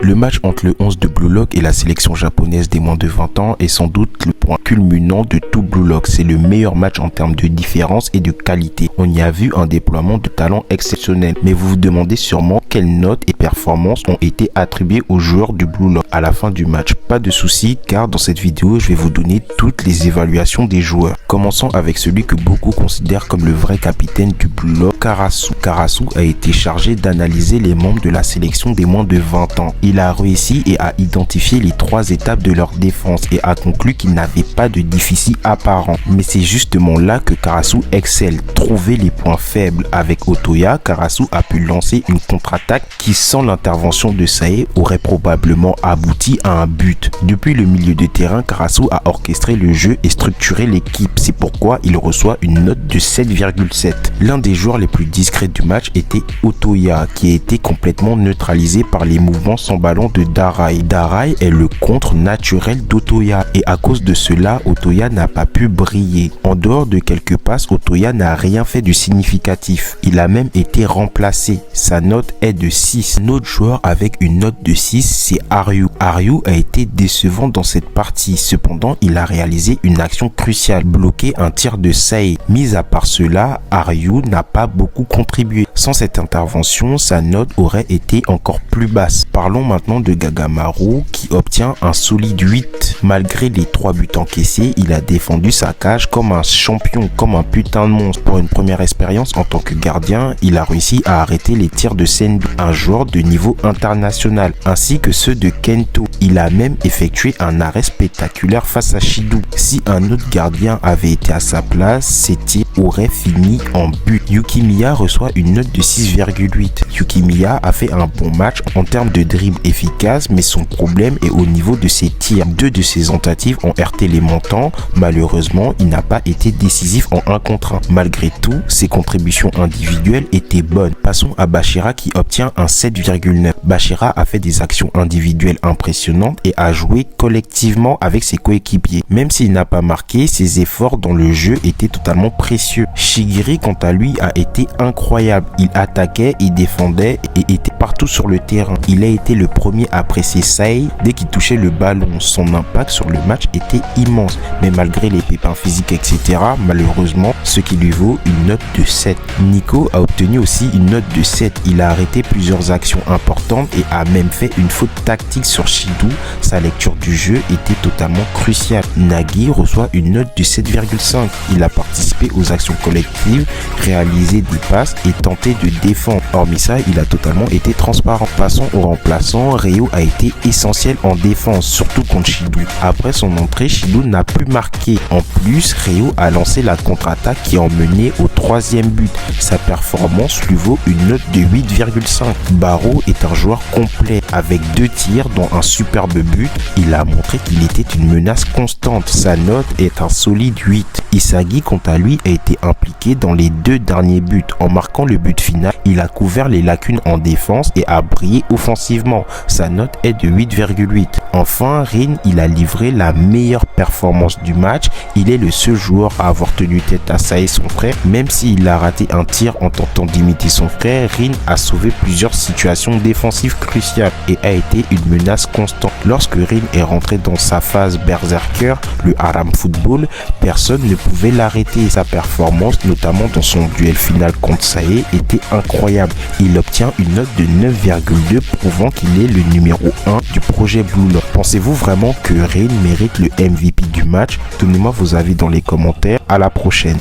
Le match entre le 11 de Blue Lock et la sélection japonaise des moins de 20 ans est sans doute le point culminant de tout Blue Lock. C'est le meilleur match en termes de différence et de qualité. On y a vu un déploiement de talent exceptionnel. Mais vous vous demandez sûrement quelles notes et performances ont été attribuées aux joueurs du Blue Lock à la fin du match. Pas de souci, car dans cette vidéo, je vais vous donner toutes les évaluations des joueurs. Commençons avec celui que beaucoup considèrent comme le vrai capitaine du Blue Lock, Karasu. Karasu a été chargé d'analyser les membres de la sélection des moins de 20 ans. Il a réussi et a identifié les 3 étapes de leur défense et a conclu qu'il n'avait pas de déficit apparent. Mais c'est justement là que Karasu excelle. Trouver les points faibles avec Otoya, Karasu a pu lancer une contre-attaque qui, sans l'intervention de Sae, aurait probablement abouti à un but. Depuis le milieu de terrain, Karasu a orchestré le jeu et structuré l'équipe. C'est pourquoi il reçoit une note de 7,7. L'un des joueurs les plus discrets du match était Otoya, qui a été complètement neutralisé par les mouvements sans ballon de Darai. Darai est le contre naturel d'Otoya et à cause de cela, Otoya n'a pas pu briller. En dehors de quelques passes, Otoya n'a rien fait de significatif. Il a même été remplacé. Sa note est de 6. Un autre joueur avec une note de 6, c'est Aryu. Aryu a été décevant dans cette partie. Cependant, il a réalisé une action cruciale, bloquer un tir de Sae. Mis à part cela, Aryu n'a pas beaucoup contribué. Sans cette intervention, sa note aurait été encore plus basse. Parlons maintenant de Gagamaru qui obtient un solide 8. Malgré les 3 buts encaissés, il a défendu sa cage comme un champion, comme un putain de monstre. Pour une première expérience en tant que gardien, il a réussi à arrêter les tirs de Sendu, un joueur de niveau international, ainsi que ceux de Kento. Il a même effectué un arrêt spectaculaire face à Shido. Si un autre gardien avait été à sa place, ses tirs auraient fini en but. Yukimiya reçoit une note de 6,8. Yukimiya a fait un bon match en termes de dribble efficace, mais son problème est au niveau de ses tirs. 2 de ses tentatives ont heurté les montants. Malheureusement, il n'a pas été décisif en 1 contre 1. Malgré tout, ses contributions individuelles étaient bonnes. Passons à Bachira qui obtient un 7,9. Bachira a fait des actions individuelles impressionnantes et a joué collectivement avec ses coéquipiers. Même s'il n'a pas marqué, ses efforts dans le jeu étaient totalement précieux. Shigiri, quant à lui, a été incroyable. Il attaquait, il défendait et était partout sur le terrain. Il a été le premier à presser Sae dès qu'il touchait le ballon. Son impact sur le match était immense, mais malgré les pépins physiques, etc., malheureusement, ce qui lui vaut une note de 7. Nico a obtenu aussi une note de 7. Il a arrêté plusieurs actions importantes et a même fait une faute tactique sur Shido. Sa lecture du jeu était totalement cruciale. Nagi reçoit une note de 7,5. Il a participé aux actions collectives, réalisé des passes et tenté de défendre. Hormis ça, il a totalement été transparent. Passons au remplaçant. Ryo a été essentiel en défense, surtout contre Shido. Après son entrée, Shido n'a plus marqué. En plus, Ryo a lancé la contre-attaque qui a emmené au 3e but. Sa performance lui vaut une note de 8,5. Baro est un joueur complet. Avec 2 tirs dont un superbe but, il a montré qu'il était une menace constante. Sa note est un solide 8. Isagi, quant à lui, a été impliqué dans les 2 derniers buts. En marquant le but final, il a couvert les lacunes en défense et a brillé offensivement. Sa note est de 8,8. Enfin, Rin, il a livré la meilleure performance du match. Il est le seul joueur à avoir tenu tête à Sae, son frère. Même s'il a raté un tir en tentant d'imiter son frère, Rin a sauvé plusieurs situations défensives cruciales et a été une menace constante. Lorsque Rin est rentré dans sa phase berserker, le Haram Football, personne ne pouvait l'arrêter. Sa performance, notamment dans son duel final contre Sae, était incroyable. Il obtient une note de 9,2 prouvant qu'il est le numéro 1 du projet Blue Lock. Pensez-vous vraiment que Rin mérite le MVP du match? Donnez-moi vos avis dans les commentaires. À la prochaine.